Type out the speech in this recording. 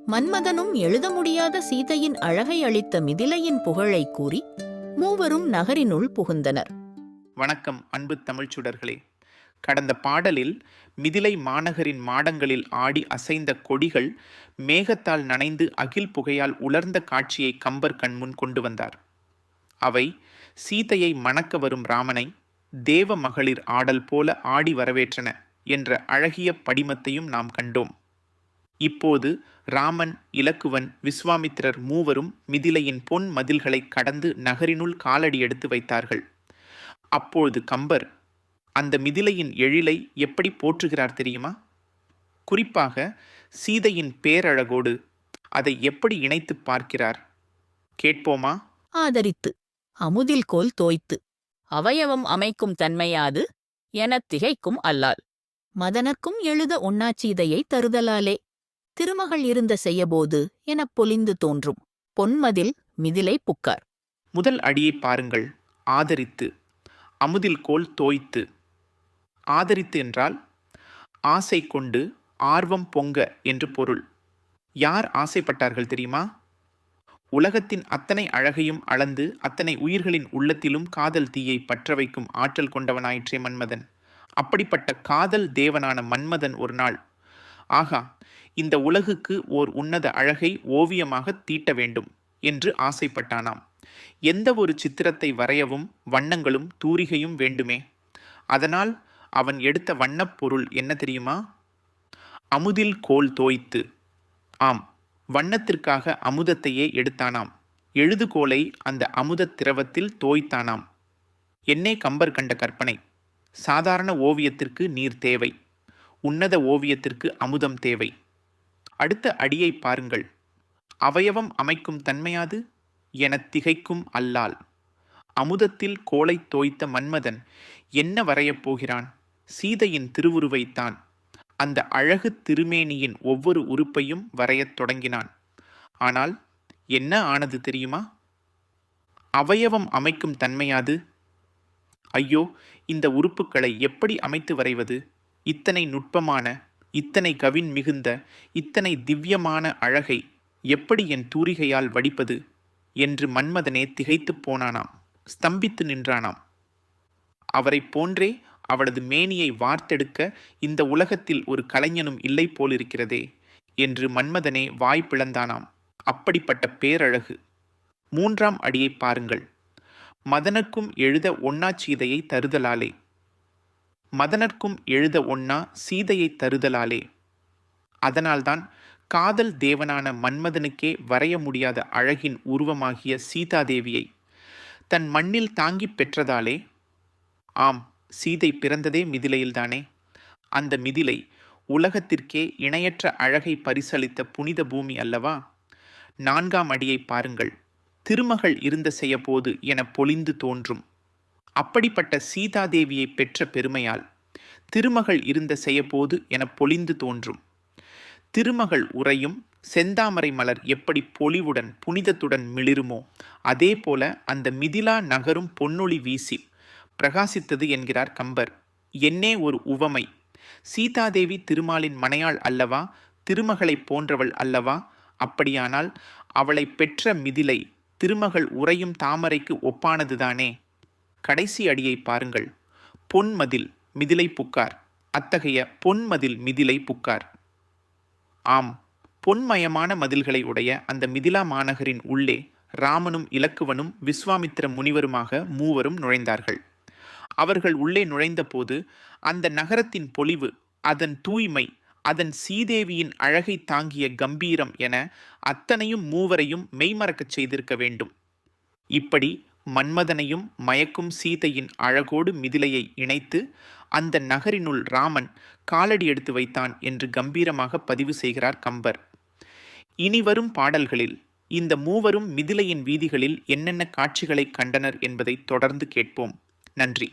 மன்மதனும் எழுத முடியாத சீதையின் அழகை அளித்த மிதிலையின் புகழைக் கூறி மூவரும் நகரினுள் புகுந்தனர். வணக்கம் அன்பு தமிழ்ச் சுடர்களே. கடந்த பாடலில் மிதிலை மாநகரின் மாடங்களில் ஆடி அசைந்த கொடிகள் மேகத்தால் நனைந்து அகில் புகையால் உலர்ந்த காட்சியை கம்பர் கண்முன் கொண்டு வந்தார். அவை சீதையை மணக்க வரும் ராமனை தேவ மகளிர் ஆடல் போல ஆடி வரவேற்றன என்ற அழகிய படிமத்தையும் நாம் கண்டோம். இப்போது ராமன், இலக்குவன், விஸ்வாமித்திரர் மூவரும் மிதிலையின் பொன் மதில்களை கடந்து நகரினுள் காலடி எடுத்து வைத்தார்கள். அப்பொழுது கம்பர் அந்த மிதிலையின் எழிலை எப்படி போற்றுகிறார் தெரியுமா? குறிப்பாக சீதையின் பேரழகோடு அதை எப்படி இணைத்து பார்க்கிறார் கேட்போமா? ஆதரித்து அமுதில் கோல் தோய்த்து அவயவம் அமைக்கும் தன்மையாது எனத் திகைக்கும் அல்லால் மதனர்க்கும் எழுத ஒண்ணாச்சீதையை தருதலாலே திருமகள் இருந்த செய்யபோது எனப் பொலிந்து தோன்றும் பொன்மதில் மிதிலை புக்கார். முதல் அடியை பாருங்கள். ஆதரித்து, அமுதில் கோல் தோய்த்து. ஆதரித்து என்றால் ஆசை கொண்டு, ஆர்வம் பொங்க என்று பொருள். யார் ஆசைப்பட்டார்கள் தெரியுமா? உலகத்தின் அத்தனை அழகையும் அளந்து அத்தனை உயிர்களின் உள்ளத்திலும் காதல் தீயை பற்ற வைக்கும் ஆற்றல் கொண்டவனாயிற்றே மன்மதன். அப்படிப்பட்ட காதல் தேவனான மன்மதன் ஒரு நாள், ஆகா, இந்த உலகுக்கு ஓர் உன்னத அழகை ஓவியமாக தீட்ட வேண்டும் என்று ஆசைப்பட்டானாம். எந்த ஒரு சித்திரத்தை வரையவும் வண்ணங்களும் தூரிகையும் வேண்டுமே. அதனால் அவன் எடுத்த வண்ணப் பொருள் என்ன தெரியுமா? அமுதில் கோல் தோய்த்து. ஆம், வண்ணத்திற்காக அமுதத்தையே எடுத்தானாம். எழுதுகோலை அந்த அமுதத் திரவத்தில் தோய்த்தானாம். என்னே கம்பர் கண்ட கற்பனை! சாதாரண ஓவியத்திற்கு நீர் தேவை, உன்னத ஓவியத்திற்கு அமுதம் தேவை. அடுத்த அடியை பாருங்கள். அவயவம் அமைக்கும் தன்மையாது எனத் திகைக்கும் அல்லால். அமுதத்தில் கோலை தோய்த்த மன்மதன் என்ன வரையப் போகிறான்? சீதையின் திருவுருவைத்தான். அந்த அழகு திருமேனியின் ஒவ்வொரு உறுப்பையும் வரையத் தொடங்கினான். ஆனால் என்ன ஆனது தெரியுமா? அவயவம் அமைக்கும் தன்மையாது. ஐயோ, இந்த உறுப்புகளை எப்படி அமைத்து வரைவது? இத்தனை நுட்பமான, இத்தனை கவின் மிகுந்த, இத்தனை திவ்யமான அழகை எப்படி என் தூரிகையால் வடிப்பது என்று மன்மதனே திகைத்துப் போனானாம். ஸ்தம்பித்து நின்றானாம். அவரை போன்றே அவளது மேனியை வார்த்தெடுக்க இந்த உலகத்தில் ஒரு கலைஞனும் இல்லை போலிருக்கிறதே என்று மன்மதனே வாய் பிளந்தானாம். அப்படிப்பட்ட பேரழகு. மூன்றாம் அடியை பாருங்கள். மதனர்க்கும் எழுத ஒண்ணா சீதையை தருதலாலே. மதனர்க்கும் எழுத ஒண்ணா சீதையை தருதலாலே. அதனால்தான் காதல் தேவனான மன்மதனுக்கே வரைய முடியாத அழகின் உருவமாகிய சீதாதேவியை தன் மண்ணில் தாங்கிப் பெற்றதாலே. ஆம், சீதை பிறந்ததே மிதிலையில்தானே. அந்த மிதிலை உலகத்திற்கே இணையற்ற அழகை பரிசளித்த புனித பூமி அல்லவா? நான்காம் அடியை பாருங்கள். திருமகள் இருந்த செய்யபோது என பொலிந்து தோன்றும். அப்படிப்பட்ட சீதாதேவியை பெற்ற பெருமையால் திருமகள் இருந்த செய்யபோது என பொலிந்து தோன்றும். திருமகள் உரையும் செந்தாமரை மலர் எப்படி பொலிவுடன் புனிதத்துடன் மிளிருமோ அதே போல அந்த மிதிலா நகரும் பொன்னொளி வீசி பிரகாசித்தது என்கிறார் கம்பர். என்னே ஒரு உவமை! சீதாதேவி திருமாலின் மனையாள் அல்லவா? திருமகளைப் போன்றவள் அல்லவா? அப்படியானால் அவளை பெற்ற மிதிலை திருமகள் உரையும் தாமரைக்கு ஒப்பானதுதானே. கடைசி அடியை பாருங்கள். பொன்மதில் மிதிலை புக்கார். அத்தகைய பொன்மதில் மிதிலை புக்கார். ஆம், பொன்மயமான மதில்களை உடைய அந்த மிதிலா மாநகரின் உள்ளே ராமனும் இலக்குவனும் விஸ்வாமித்திர முனிவருமாக மூவரும் நுழைந்தார்கள். அவர்கள் உள்ளே நுழைந்த போது அந்த நகரத்தின் பொலிவு, அதன் தூய்மை, அதன் சீதேவியின் அழகை தாங்கிய கம்பீரம் என அத்தனையும் மூவரையும் மெய்மறக்கச் செய்திருக்க வேண்டும். இப்படி மன்மதனையும் மயக்கும் சீதையின் அழகோடு மிதிலையை இணைத்து அந்த நகரினுள் ராமன் காலடி எடுத்து வைத்தான் என்று கம்பீரமாக பதிவு செய்கிறார் கம்பர். இனிவரும் பாடல்களில் இந்த மூவரும் மிதிலையின் வீதிகளில் என்னென்ன காட்சிகளை கண்டனர் என்பதை தொடர்ந்து கேட்போம். நன்றி.